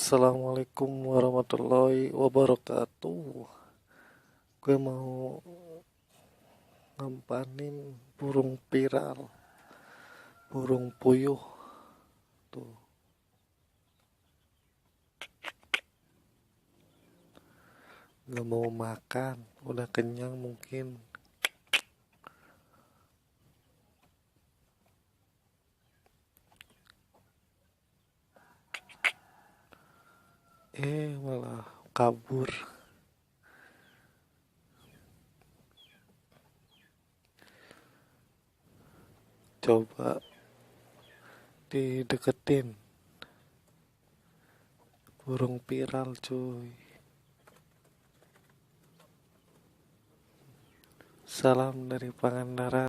Assalamualaikum warahmatullahi wabarakatuh. Gue mau ngampanin burung piral, burung puyuh tuh. Gak mau makan, udah kenyang mungkin. Malah kabur. Coba dideketin burung piral cuy. Salam dari Pangandaran.